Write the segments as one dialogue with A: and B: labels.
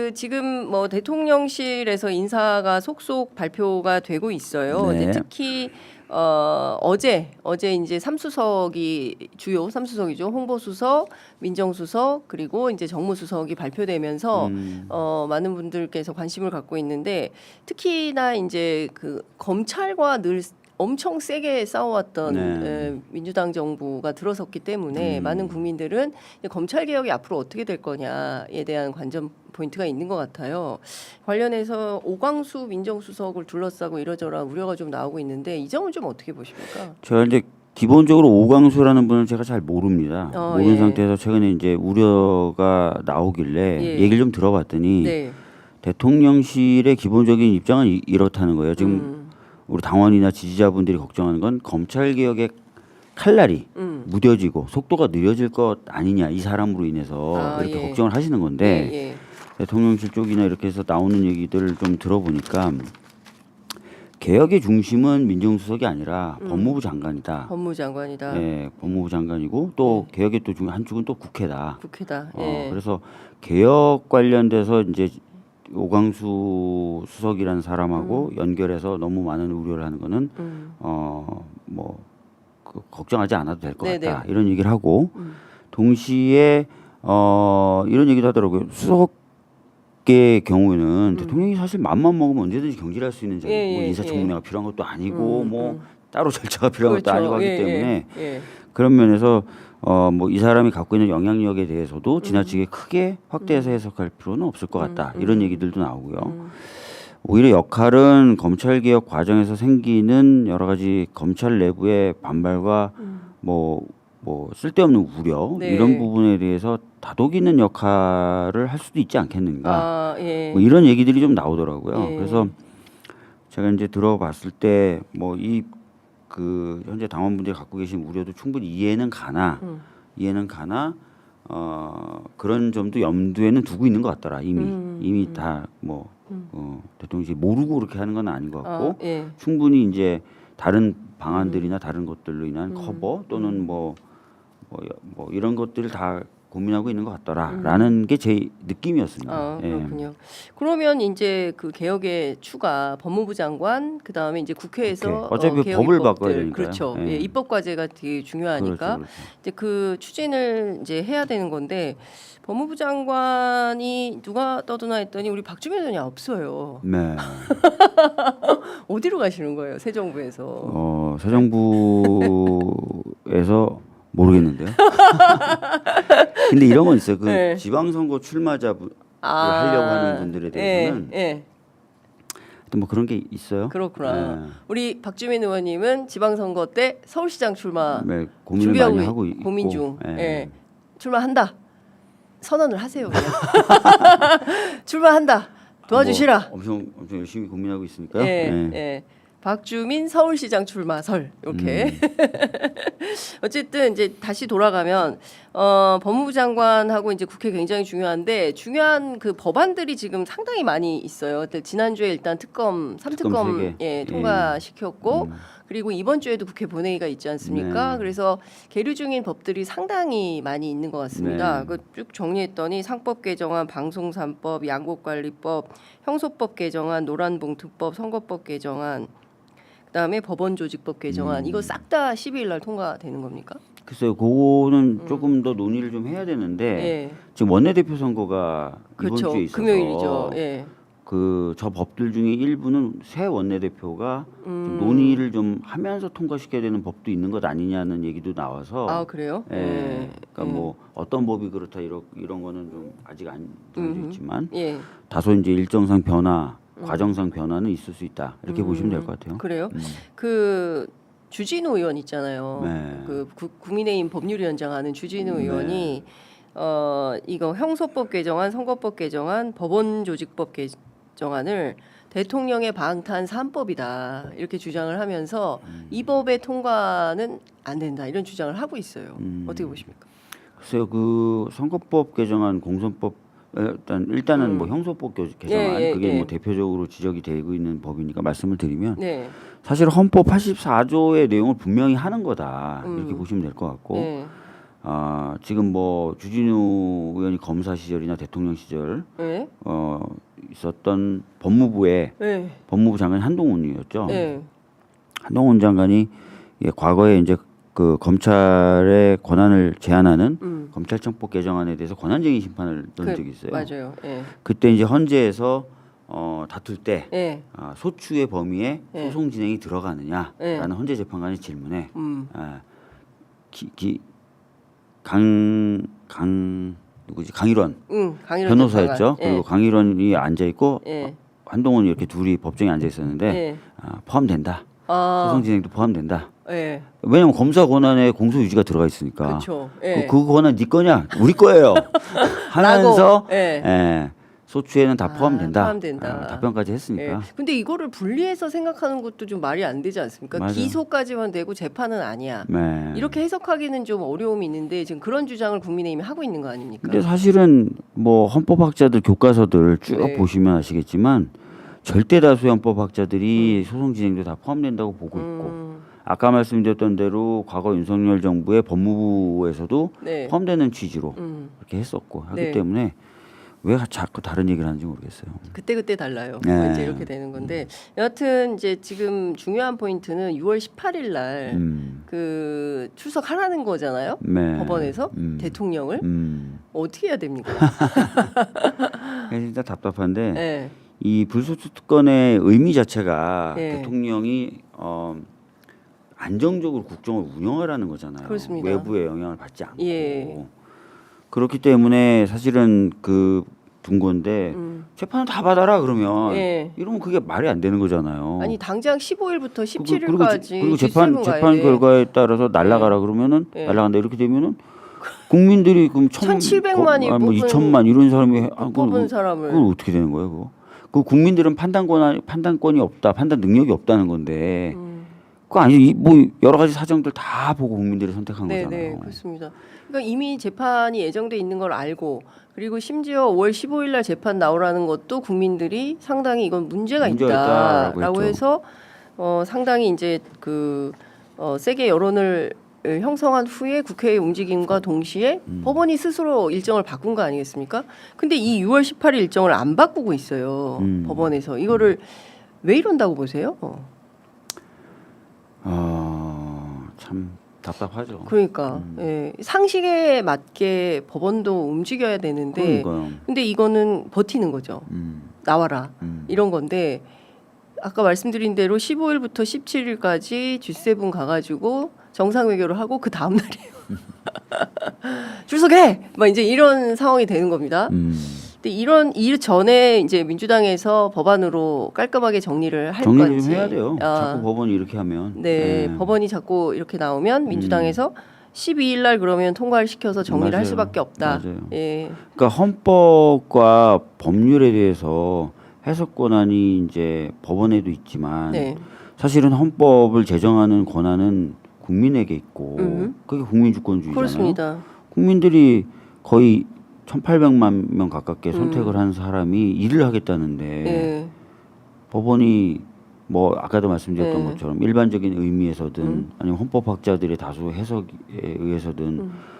A: 그 지금 뭐 대통령실에서 인사가 속속 발표가 되고 있어요.
B: 네.
A: 근데 특히 어제 이제 주요 3수석이죠. 홍보수석, 민정수석 그리고 이제 정무수석이 발표되면서 많은 분들께서 관심을 갖고 있는데 특히나 이제 그 검찰과 늘 엄청 세게 싸워왔던
B: 네.
A: 민주당 정부가 들어섰기 때문에 많은 국민들은 검찰 개혁이 앞으로 어떻게 될 거냐에 대한 관전 포인트가 있는 것 같아요. 관련해서 오광수 민정수석을 둘러싸고 이러저러 우려가 좀 나오고 있는데 이 점은 좀 어떻게 보십니까?
B: 제가 이제 기본적으로 오광수라는 분은 제가 잘 모릅니다. 모르는
A: 예.
B: 상태에서 최근에 이제 우려가 나오길래
A: 예.
B: 얘기를 좀 들어봤더니
A: 네.
B: 대통령실의 기본적인 입장은 이렇다는 거예요. 지금 우리 당원이나 지지자분들이 걱정하는 건 검찰 개혁의 칼날이 무뎌지고 속도가 느려질 것 아니냐 이 사람으로 인해서 이렇게
A: 예.
B: 걱정을 하시는 건데
A: 예.
B: 대통령실 쪽이나 이렇게 해서 나오는 얘기들을 좀 들어보니까 개혁의 중심은 민정수석이 아니라 법무부 장관이다.
A: 법무장관이다.
B: 예, 법무부 장관이고 또 개혁의 또 한쪽은 또 국회다.
A: 국회다. 예.
B: 그래서 개혁 관련돼서 이제 오광수 수석이라는 사람하고 연결해서 너무 많은 우려를 하는 거는 걱정하지 않아도 될 것
A: 네네.
B: 같다 이런 얘기를 하고 동시에 이런 얘기도 하더라고요. 수석의 경우에는 대통령이 사실 마음만 먹으면 언제든지 경질할 수 있는 자리,
A: 예,
B: 뭐
A: 예,
B: 인사청문회가 필요한 것도 아니고 뭐 따로 절차가 필요한 것도
A: 그렇죠.
B: 아니고 하기
A: 예,
B: 때문에
A: 예.
B: 그런 면에서 뭐 이 사람이 갖고 있는 영향력에 대해서도 지나치게 크게 확대해서 해석할 필요는 없을 것 같다 이런 얘기들도 나오고요. 오히려 역할은 검찰 개혁 과정에서 생기는 여러 가지 검찰 내부의 반발과 뭐 쓸데없는 우려
A: 네.
B: 이런 부분에 대해서 다독이는 역할을 할 수도 있지 않겠는가
A: 예.
B: 뭐 이런 얘기들이 좀 나오더라고요.
A: 예.
B: 그래서 제가 이제 들어봤을 때 뭐 그 현재 당원분들이 갖고 계신 우려도 충분히 이해는 가나 그런 점도 염두에는 두고 있는 것 같더라. 이미 다 뭐 대통령이 모르고 그렇게 하는 건 아닌 것 같고
A: 예.
B: 충분히 이제 다른 방안들이나 다른 것들로 인한 커버 또는 뭐 이런 것들을 다 고민하고 있는 것 같더라라는 게 제 느낌이었습니다. 예.
A: 그렇군요. 그러면 이제 그 개혁의 추가 법무부 장관 그다음에 이제 국회에서
B: 어차피
A: 개혁
B: 법을
A: 입법들,
B: 바꿔야 되니까요.
A: 그렇죠.
B: 예.
A: 예, 입법 과제가 되게 중요하니까
B: 그렇죠.
A: 이제 그 추진을 이제 해야 되는 건데 법무부 장관이 누가 떠드나 했더니 우리 박주민 의원이 없어요.
B: 네.
A: 어디로 가시는 거예요? 새 정부에서.
B: 새 정부에서 모르겠는데요. 근데 이런 건 있어요. 그
A: 네.
B: 지방선거 출마자 하려고 하는 분들에 대해서는
A: 예.
B: 뭐 그런 게 있어요.
A: 그렇구나.
B: 네.
A: 우리 박주민 의원님은 지방선거 때 서울시장 출마
B: 네, 고민을
A: 준비하고
B: 많이 하고 있고
A: 고민 중.
B: 예.
A: 예. 출마한다. 선언을 하세요. 그냥. 출마한다. 도와주시라.
B: 뭐 엄청 열심히 고민하고 있으니까요.
A: 예. 예. 박주민 서울시장 출마설 이렇게. 어쨌든 이제 다시 돌아가면 법무부 장관하고 이제 국회 굉장히 중요한데 중요한 그 법안들이 지금 상당히 많이 있어요. 근데 지난주에 일단 특검 3특검
B: 예.
A: 통과시켰고 그리고 이번 주에도 국회 본회의가 있지 않습니까?
B: 네.
A: 그래서 계류 중인 법들이 상당히 많이 있는 것 같습니다.
B: 네.
A: 그 쭉 정리했더니 상법 개정안, 방송산법, 양곡관리법, 형소법 개정안, 노란봉투법, 선거법 개정안 그다음에 법원조직법 개정안 이거 싹 다 12일 날 통과되는 겁니까?
B: 글쎄요, 그거는 조금 더 논의를 좀 해야 되는데
A: 예.
B: 지금 원내대표 선거가
A: 그렇죠.
B: 이번 주에 있어서
A: 금요일이죠. 예.
B: 저 법들 중에 일부는 새 원내대표가 좀 논의를 좀 하면서 통과시켜야 되는 법도 있는 것 아니냐는 얘기도 나와서
A: 아 그래요?
B: 예. 그러니까 뭐 어떤 법이 그렇다 이런 거는 좀 아직 안 정해져 있지만
A: 예.
B: 다소 이제 일정상 변화, 과정상 변화는 있을 수 있다 이렇게 보시면 될 것 같아요.
A: 그래요? 그 주진우 의원 있잖아요.
B: 네.
A: 그 국민의힘 법률위원장 하는 주진우
B: 네.
A: 의원이 이거 형소법 개정안, 선거법 개정안, 법원조직법 개정안을 대통령의 방탄 3법이다 이렇게 주장을 하면서 이 법의 통과는 안 된다 이런 주장을 하고 있어요. 어떻게 보십니까?
B: 글쎄요, 그 선거법 개정안, 공선법 일단은 뭐 형소법 개정안 그게 뭐 대표적으로 지적이 되고 있는 법이니까 말씀을 드리면
A: 네.
B: 사실 헌법 84조의 내용을 분명히 하는 거다 이렇게 보시면 될 것 같고 지금 뭐 주진우 의원이 검사 시절이나 대통령 시절
A: 네.
B: 있었던 법무부의
A: 네.
B: 법무부 장관이 한동훈이었죠.
A: 네.
B: 한동훈 장관이 과거에 이제 그 검찰의 권한을 제한하는 검찰청법 개정안에 대해서 권한쟁의 심판을 넣은 적이 있어요.
A: 맞아요. 예.
B: 그때 이제 헌재에서 다툴 때
A: 예.
B: 소추의 범위에
A: 예.
B: 소송 진행이 들어가느냐라는
A: 예.
B: 헌재 재판관의 질문에 누구지 강일원 변호사였죠.
A: 재판관.
B: 그리고 강일원이 앉아 있고
A: 예.
B: 한동훈이 이렇게 둘이 법정에 앉아 있었는데
A: 예.
B: 포함된다. 소송 진행도 포함된다.
A: 예.
B: 왜냐하면 검사 권한에 공소 유지가 들어가 있으니까.
A: 그렇죠. 예.
B: 그 권한 네 거냐? 우리 거예요. 하면서 소추에는 다 포함된다.
A: 포함된다.
B: 답변까지 했으니까.
A: 예. 근데 이거를 분리해서 생각하는 것도 좀 말이 안 되지 않습니까?
B: 맞아요.
A: 기소까지만 되고 재판은 아니야.
B: 네.
A: 이렇게 해석하기는 좀 어려움이 있는데 지금 그런 주장을 국민의힘이 하고 있는 거 아닙니까?
B: 근데 사실은 뭐 헌법학자들 교과서들 쭉
A: 네.
B: 보시면 아시겠지만 절대 다수의 헌법학자들이 소송 진행도 다 포함된다고 보고 있고 아까 말씀드렸던 대로 과거 윤석열 정부의 법무부에서도
A: 네.
B: 포함되는 취지로 이렇게 했었고 하기
A: 네.
B: 때문에 왜 자꾸 다른 얘기를 하는지 모르겠어요.
A: 그때 달라요.
B: 네.
A: 이제 이렇게 되는 건데 여하튼 이제 지금 중요한 포인트는 6월 18일 날 그 출석하라는 거잖아요.
B: 네.
A: 법원에서 대통령을 어떻게 해야 됩니까?
B: 진짜 답답한데
A: 네.
B: 이 불소추 특권의 의미 자체가
A: 네.
B: 대통령이 안정적으로 국정을 운영하라는 거잖아요.
A: 그렇습니다.
B: 외부의 영향을 받지 않고
A: 예.
B: 그렇기 때문에 사실은 그 둔 건데 재판을 다 받아라 그러면
A: 예.
B: 이러면 그게 말이 안 되는 거잖아요.
A: 아니 당장 15일부터
B: 그리고
A: 17일까지
B: 재판 결과에 따라서 날라가라 그러면은
A: 예.
B: 날라간다 이렇게 되면은 국민들이 그럼
A: 1,700만이
B: 뭐
A: 뽑은
B: 2천만 이런 사람이
A: 뽑은 사람을
B: 그건 어떻게 되는 거예요, 그거? 그 국민들은 판단권이 없다, 판단 능력이 없다는 건데, 그거 아니 뭐 여러 가지 사정들 다 보고 국민들이 선택한
A: 네,
B: 거잖아요.
A: 네, 그렇습니다. 그러니까 이미 재판이 예정돼 있는 걸 알고 그리고 심지어 5월 15일 날 재판 나오라는 것도 국민들이 상당히 이건 문제가
B: 있다라고
A: 있다라고
B: 했죠.
A: 해서 상당히 이제 세게 여론을 형성한 후에 국회의 움직임과 동시에 법원이 스스로 일정을 바꾼 거 아니겠습니까? 근데 이 6월 18일 일정을 안 바꾸고 있어요. 법원에서 이거를 왜 이런다고 보세요?
B: 참 답답하죠.
A: 그러니까 상식에 맞게 법원도 움직여야 되는데
B: 그러니까요.
A: 근데 이거는 버티는 거죠. 나와라 이런 건데 아까 말씀드린 대로 15일부터 17일까지 G7 가가지고 정상회견을 하고 그 다음 날이에요. 출석해! 막 이제 이런 상황이 되는 겁니다. 근데 이 전에 이제 민주당에서 법안으로 깔끔하게 정리를 할
B: 정리를
A: 건지
B: 좀 해야 돼요. 자꾸 법원이 이렇게 하면.
A: 네, 법원이 자꾸 이렇게 나오면 민주당에서 12일 날 그러면 통과를 시켜서 정리를 할
B: 맞아요.
A: 수밖에 없다.
B: 맞아요.
A: 예.
B: 그러니까 헌법과 법률에 대해서 해석 권한이 이제 법원에도 있지만
A: 네.
B: 사실은 헌법을 제정하는 권한은 국민에게 있고 그게 국민주권주의잖아요.
A: 그렇습니다.
B: 국민들이 거의 1,800만 명 가깝게 선택을 한 사람이 일을 하겠다는데
A: 예.
B: 법원이 뭐 아까도 말씀드렸던
A: 네.
B: 것처럼 일반적인 의미에서든 아니면 헌법학자들의 다수 해석에 의해서든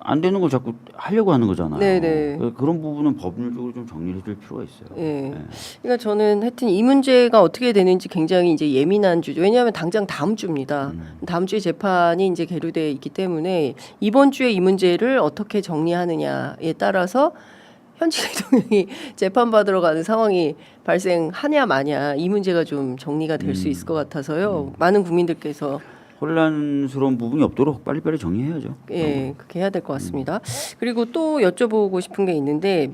B: 안 되는 걸 자꾸 하려고 하는 거잖아요.
A: 네네.
B: 그런 부분은 법률적으로 좀 정리를 해줄 필요가 있어요.
A: 예. 그러니까 저는 하여튼 이 문제가 어떻게 되는지 굉장히 이제 예민한 주죠. 왜냐하면 당장 다음 주입니다. 다음 주에 재판이 이제 계류돼 있기 때문에 이번 주에 이 문제를 어떻게 정리하느냐에 따라서 현직 대통령이 재판 받으러 가는 상황이 발생하냐 마냐 이 문제가 좀 정리가 될 수 있을 것 같아서요. 많은 국민들께서
B: 혼란스러운 부분이 없도록 빨리빨리 정리해야죠.
A: 그렇게 해야 될 것 같습니다. 그리고 또 여쭤보고 싶은 게 있는데